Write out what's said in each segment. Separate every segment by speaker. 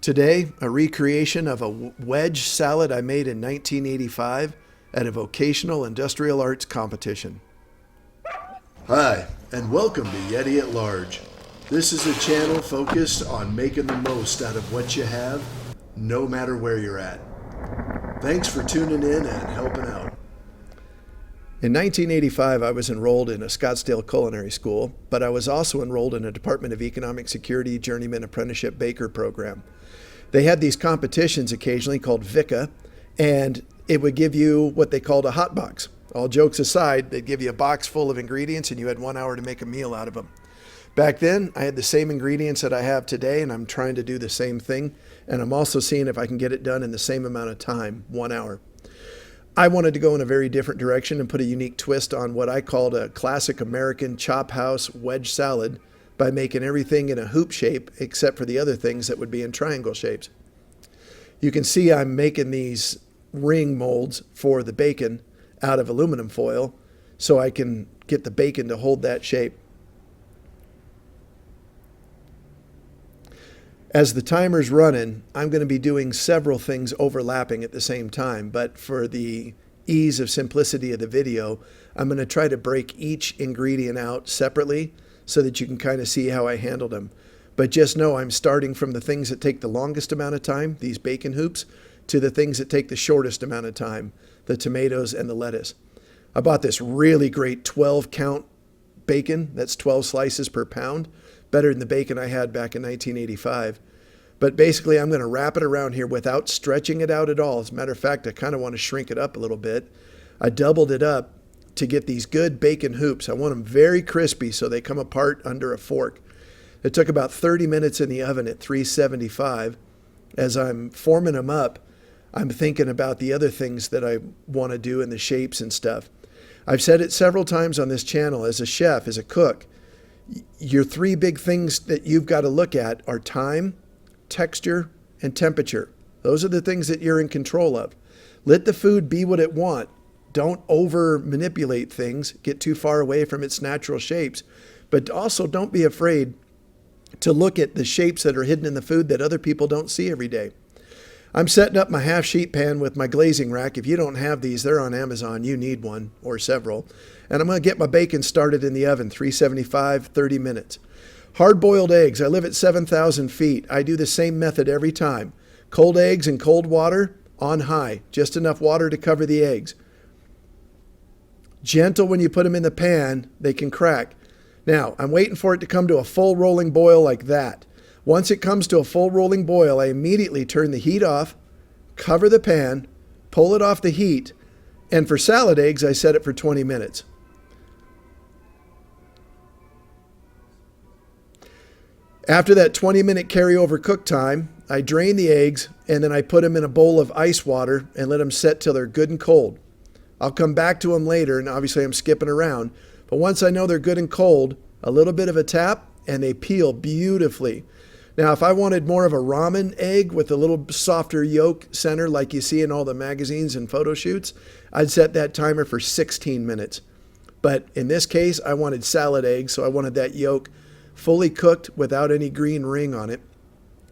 Speaker 1: Today, a recreation of a wedge salad I made in 1985 at a vocational industrial arts competition. Hi, and welcome to Yeti at Large. This is a channel focused on making the most out of what you have, no matter where you're at. Thanks for tuning in and helping out. In 1985, I was enrolled in a Scottsdale culinary school, but I was also enrolled in a Department of Economic Security Journeyman Apprenticeship Baker program. They had these competitions occasionally called VICA, and it would give you what they called a hot box. All jokes aside, they'd give you a box full of ingredients and you had 1 hour to make a meal out of them. Back then, I had the same ingredients that I have today, and I'm trying to do the same thing. And I'm also seeing if I can get it done in the same amount of time, 1 hour. I wanted to go in a very different direction and put a unique twist on what I called a classic American chop house wedge salad by making everything in a hoop shape except for the other things that would be in triangle shapes. You can see I'm making these ring molds for the bacon out of aluminum foil so I can get the bacon to hold that shape. As the timer's running, I'm going to be doing several things overlapping at the same time, but for the ease of simplicity of the video, I'm going to try to break each ingredient out separately so that you can kind of see how I handled them. But just know I'm starting from the things that take the longest amount of time, these bacon hoops, to the things that take the shortest amount of time, the tomatoes and the lettuce. I bought this really great 12 count bacon, that's 12 slices per pound, better than the bacon I had back in 1985. But basically I'm going to wrap it around here without stretching it out at all. As a matter of fact, I kind of want to shrink it up a little bit. I doubled it up to get these good bacon hoops. I want them very crispy so they come apart under a fork. It took about 30 minutes in the oven at 375. As I'm forming them up, I'm thinking about the other things that I want to do and the shapes and stuff. I've said it several times on this channel, as a chef, as a cook, your three big things that you've got to look at are time, texture, and temperature. Those are the things that you're in control of. Let the food be what it wants. Don't over manipulate things, get too far away from its natural shapes, but also don't be afraid to look at the shapes that are hidden in the food that other people don't see every day. I'm setting up my half sheet pan with my glazing rack. If you don't have these, they're on Amazon. You need one or several. And I'm going to get my bacon started in the oven, 375, 30 minutes. Hard-boiled eggs. I live at 7,000 feet. I do the same method every time. Cold eggs in cold water on high, just enough water to cover the eggs. Gentle when you put them in the pan, they can crack. Now, I'm waiting for it to come to a full rolling boil like that. Once it comes to a full rolling boil, I immediately turn the heat off, cover the pan, pull it off the heat, and for salad eggs, I set it for 20 minutes. After that 20-minute carryover cook time, I drain the eggs, and then I put them in a bowl of ice water and let them set till they're good and cold. I'll come back to them later, and obviously I'm skipping around. But once I know they're good and cold, a little bit of a tap, and they peel beautifully. Now, if I wanted more of a ramen egg with a little softer yolk center like you see in all the magazines and photo shoots, I'd set that timer for 16 minutes. But in this case, I wanted salad eggs, so I wanted that yolk fully cooked without any green ring on it.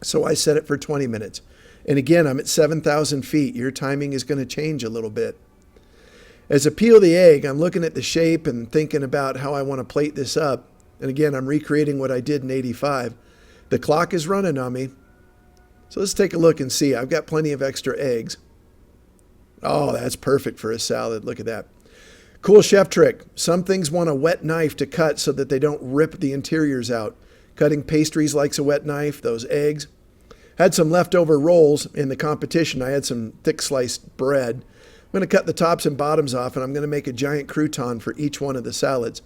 Speaker 1: So I set it for 20 minutes. And again, I'm at 7,000 feet. Your timing is going to change a little bit. As I peel the egg, I'm looking at the shape and thinking about how I want to plate this up. And again, I'm recreating what I did in 85. The clock is running on me. So let's take a look and see. I've got plenty of extra eggs. Oh, that's perfect for a salad. Look at that. Cool chef trick. Some things want a wet knife to cut so that they don't rip the interiors out. Cutting pastries likes a wet knife, those eggs. Had some leftover rolls in the competition. I had some thick sliced bread. I'm going to cut the tops and bottoms off, and I'm going to make a giant crouton for each one of the salads.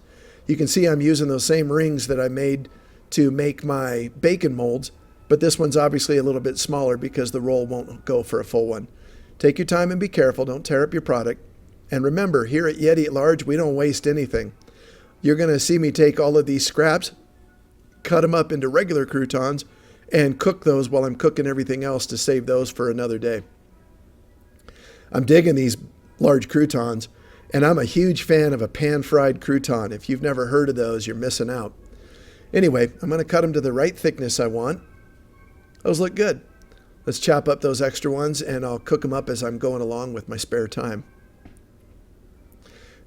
Speaker 1: You can see I'm using those same rings that I made to make my bacon molds, but this one's obviously a little bit smaller because the roll won't go for a full one. Take your time and be careful. Don't tear up your product. And remember, here at Yeti at Large, we don't waste anything. You're going to see me take all of these scraps, cut them up into regular croutons, and cook those while I'm cooking everything else to save those for another day. I'm digging these large croutons, and I'm a huge fan of a pan-fried crouton. If you've never heard of those, you're missing out. Anyway, I'm going to cut them to the right thickness I want. Those look good. Let's chop up those extra ones and I'll cook them up as I'm going along with my spare time.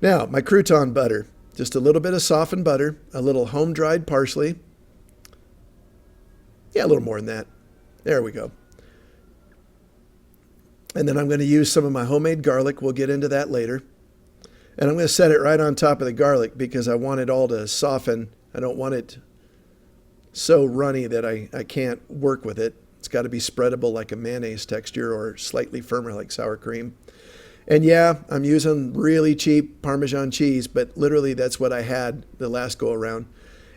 Speaker 1: Now, my crouton butter. Just a little bit of softened butter, a little home-dried parsley. Yeah, a little more than that. There we go. And then I'm going to use some of my homemade garlic. We'll get into that later. And I'm going to set it right on top of the garlic because I want it all to soften. I don't want it so runny that I can't work with it. It's got to be spreadable like a mayonnaise texture or slightly firmer like sour cream. And yeah, I'm using really cheap Parmesan cheese, but literally that's what I had the last go around.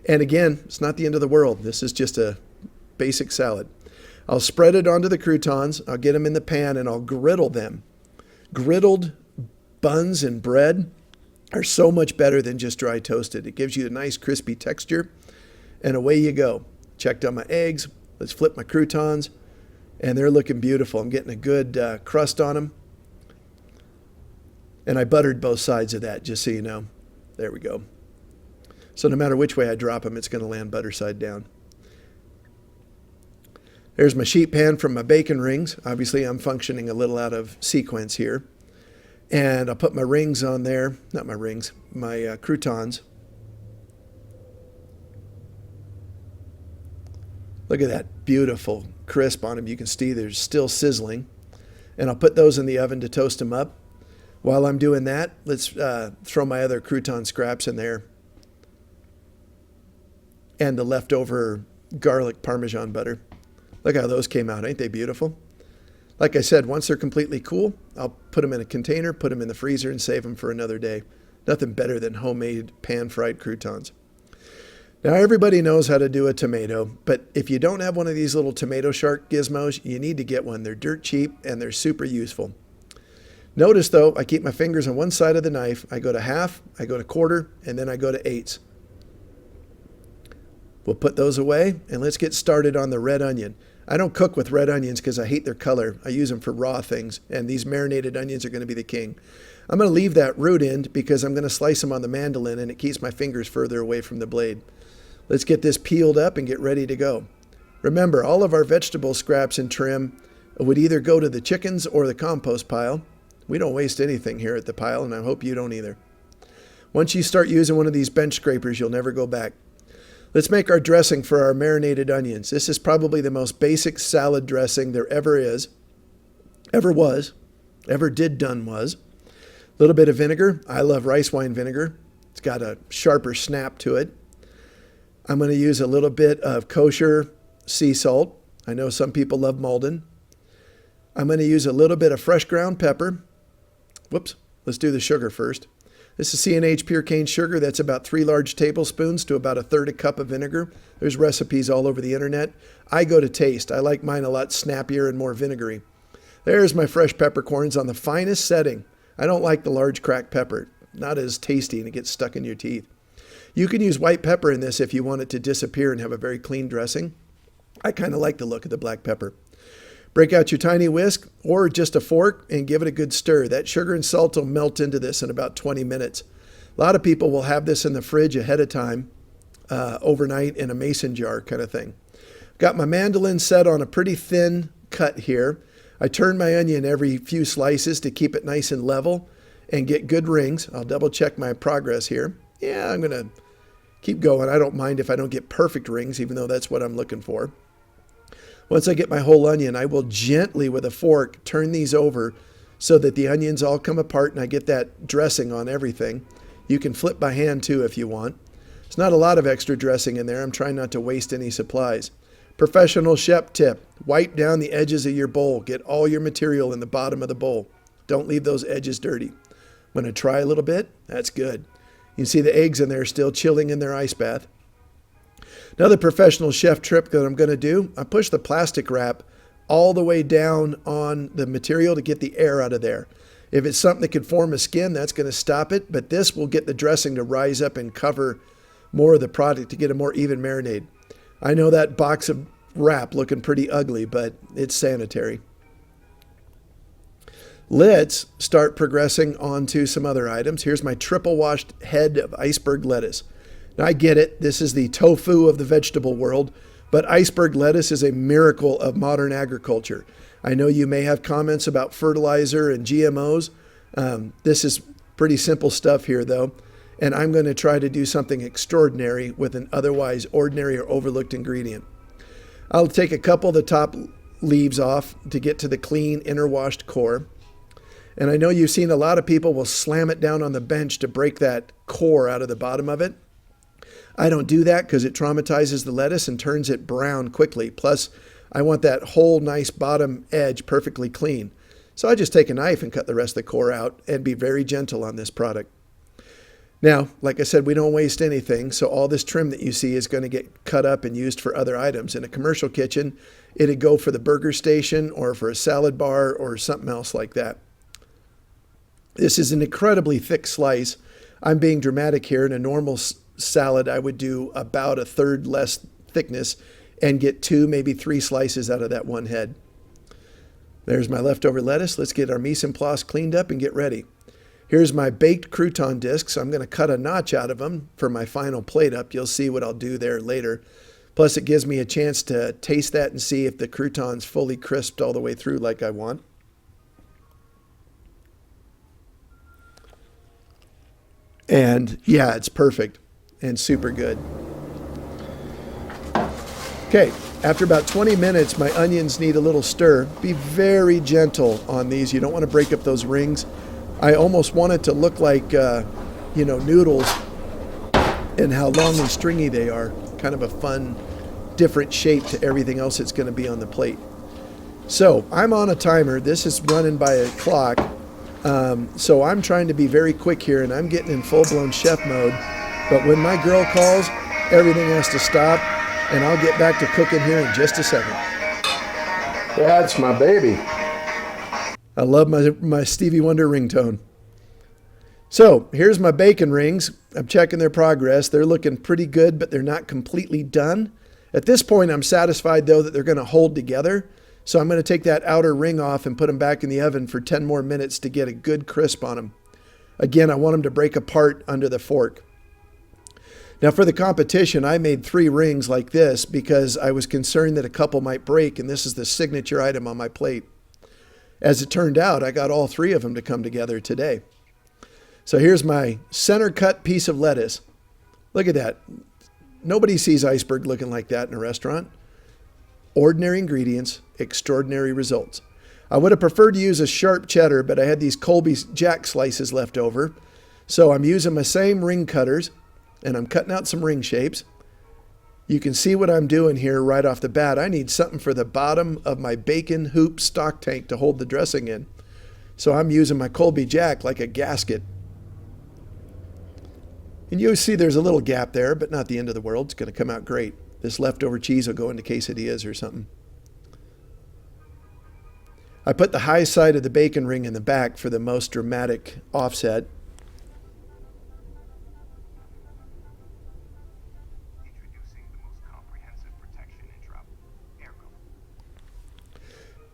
Speaker 1: And again, it's not the end of the world. This is just a basic salad. I'll spread it onto the croutons. I'll get them in the pan and I'll griddle them. Griddled buns and bread are so much better than just dry toasted. It gives you a nice crispy texture and away you go. Checked on my eggs. Let's flip my croutons and they're looking beautiful. I'm getting a good crust on them. And I buttered both sides of that, just so you know. There we go. So no matter which way I drop them, it's going to land butter side down. There's my sheet pan from my bacon rings. Obviously, I'm functioning a little out of sequence here. And I'll put my rings on there. Not my rings, my croutons. Look at that beautiful crisp on them. You can see they're still sizzling. And I'll put those in the oven to toast them up. While I'm doing that, let's throw my other crouton scraps in there and the leftover garlic Parmesan butter. Look how those came out. Ain't they beautiful? Like I said, once they're completely cool, I'll put them in a container, put them in the freezer, and save them for another day. Nothing better than homemade pan-fried croutons. Now, everybody knows how to do a tomato, but if you don't have one of these little tomato shark gizmos, you need to get one. They're dirt cheap, and they're super useful. Notice, though, I keep my fingers on one side of the knife. I go to half, I go to quarter, and then I go to eighths. We'll put those away, and let's get started on the red onion. I don't cook with red onions because I hate their color. I use them for raw things, and these marinated onions are going to be the king. I'm going to leave that root end because I'm going to slice them on the mandolin, and it keeps my fingers further away from the blade. Let's get this peeled up and get ready to go. Remember, all of our vegetable scraps and trim would either go to the chickens or the compost pile. We don't waste anything here at the pile, and I hope you don't either. Once you start using one of these bench scrapers, you'll never go back. Let's make our dressing for our marinated onions. This is probably the most basic salad dressing there ever is, ever was, ever did done was. A little bit of vinegar. I love rice wine vinegar. It's got a sharper snap to it. I'm going to use a little bit of kosher sea salt. I know some people love Malden. I'm going to use a little bit of fresh ground pepper. Whoops, let's do the sugar first. This is C&H pure cane sugar. That's about 3 large tablespoons to about 1/3 cup of vinegar. There's recipes all over the internet. I go to taste. I like mine a lot snappier and more vinegary. There's my fresh peppercorns on the finest setting. I don't like the large cracked pepper. Not as tasty and it gets stuck in your teeth. You can use white pepper in this if you want it to disappear and have a very clean dressing. I kind of like the look of the black pepper. Break out your tiny whisk or just a fork and give it a good stir. That sugar and salt will melt into this in about 20 minutes. A lot of people will have this in the fridge ahead of time, overnight in a mason jar kind of thing. Got my mandolin set on a pretty thin cut here. I turn my onion every few slices to keep it nice and level and get good rings. I'll double check my progress here. Yeah, I'm going to keep going. I don't mind if I don't get perfect rings, even though that's what I'm looking for. Once I get my whole onion, I will gently with a fork turn these over so that the onions all come apart and I get that dressing on everything. You can flip by hand too if you want. There's not a lot of extra dressing in there. I'm trying not to waste any supplies. Professional chef tip, wipe down the edges of your bowl. Get all your material in the bottom of the bowl. Don't leave those edges dirty. I'm going to try a little bit. That's good. You can see the eggs in there still chilling in their ice bath. Another professional chef trick that I'm going to do, I push the plastic wrap all the way down on the material to get the air out of there. If it's something that could form a skin, that's going to stop it, but this will get the dressing to rise up and cover more of the product to get a more even marinade. I know that box of wrap looking pretty ugly, but it's sanitary. Let's start progressing on to some other items. Here's my triple washed head of iceberg lettuce. Now I get it. This is the tofu of the vegetable world. But iceberg lettuce is a miracle of modern agriculture. I know you may have comments about fertilizer and GMOs. This is pretty simple stuff here, though. And I'm going to try to do something extraordinary with an otherwise ordinary or overlooked ingredient. I'll take a couple of the top leaves off to get to the clean, inner washed core. And I know you've seen a lot of people will slam it down on the bench to break that core out of the bottom of it. I don't do that because it traumatizes the lettuce and turns it brown quickly. Plus, I want that whole nice bottom edge perfectly clean. So I just take a knife and cut the rest of the core out and be very gentle on this product. Now, like I said, we don't waste anything, so all this trim that you see is going to get cut up and used for other items. In a commercial kitchen, it'd go for the burger station or for a salad bar or something else like that. This is an incredibly thick slice. I'm being dramatic here. In a normal salad, I would do about a third less thickness and get 2, maybe 3 slices out of that one head. There's my leftover lettuce. Let's get our mise en place cleaned up and get ready. Here's my baked crouton discs. I'm going to cut a notch out of them for my final plate up. You'll see what I'll do there later. Plus, it gives me a chance to taste that and see if the crouton's fully crisped all the way through like I want. And yeah, it's perfect and super good. Okay, after about 20 minutes, my onions need a little stir. Be very gentle on these. You don't want to break up those rings. I almost want it to look like, noodles and how long and stringy they are. Kind of a fun, different shape to everything else that's going to be on the plate. So I'm on a timer. This is running by a clock. So I'm trying to be very quick here, and I'm getting in full-blown chef mode. But when my girl calls, everything has to stop, and I'll get back to cooking here in just a second. That's my baby. I love my Stevie Wonder ringtone. So here's my bacon rings. I'm checking their progress. They're looking pretty good, but they're not completely done. At this point, I'm satisfied, though, that they're going to hold together. So I'm going to take that outer ring off and put them back in the oven for 10 more minutes to get a good crisp on them. Again, I want them to break apart under the fork. Now for the competition, I made 3 rings like this because I was concerned that a couple might break, and this is the signature item on my plate. As it turned out, I got all 3 of them to come together today. So here's my center cut piece of lettuce. Look at that. Nobody sees iceberg looking like that in a restaurant. Ordinary ingredients, extraordinary results. I would have preferred to use a sharp cheddar, but I had these Colby Jack slices left over. So I'm using my same ring cutters, and I'm cutting out some ring shapes. You can see what I'm doing here right off the bat. I need something for the bottom of my bacon hoop stock tank to hold the dressing in. So I'm using my Colby Jack like a gasket. And you see there's a little gap there, but not the end of the world. It's going to come out great. This leftover cheese will go into quesadillas or something. I put the high side of the bacon ring in the back for the most dramatic offset.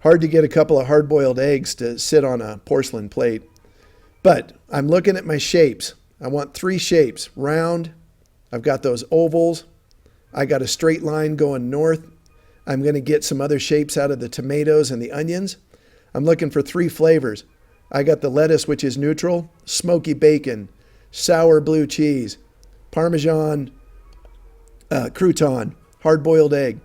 Speaker 1: Hard to get a couple of hard-boiled eggs to sit on a porcelain plate. But I'm looking at my shapes. I want 3 shapes. Round. I've got those ovals. I got a straight line going north. I'm going to get some other shapes out of the tomatoes and the onions. I'm looking for 3 flavors. I got the lettuce, which is neutral, smoky bacon, sour blue cheese, Parmesan crouton, hard-boiled egg.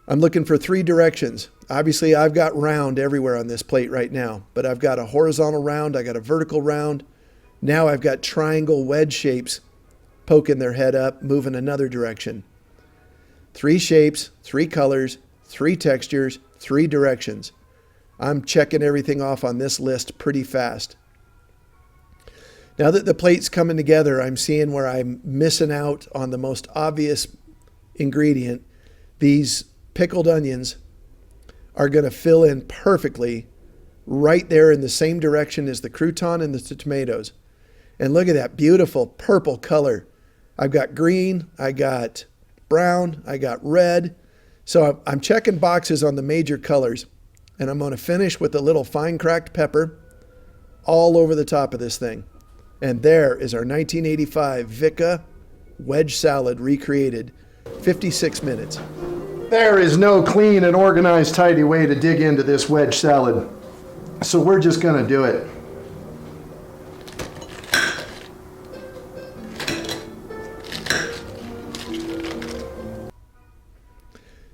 Speaker 1: I'm looking for 3 directions. Obviously, I've got round everywhere on this plate right now, but I've got a horizontal round, I got a vertical round. Now I've got triangle wedge shapes poking their head up, moving another direction. 3 shapes, 3 colors, 3 textures, 3 directions. I'm checking everything off on this list pretty fast. Now that the plate's coming together, I'm seeing where I'm missing out on the most obvious ingredient. These pickled onions are going to fill in perfectly right there in the same direction as the crouton and the tomatoes. And look at that beautiful purple color. I've got green, I got brown, I got red. So I'm checking boxes on the major colors. And I'm going to finish with a little fine cracked pepper all over the top of this thing. And there is our 1985 Vicka wedge salad recreated. 56 minutes. There is no clean and organized, tidy way to dig into this wedge salad. So we're just going to do it.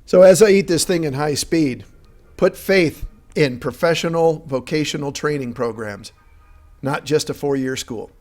Speaker 1: So as I eat this thing in high speed, put faith in professional vocational training programs, not just a 4-year school.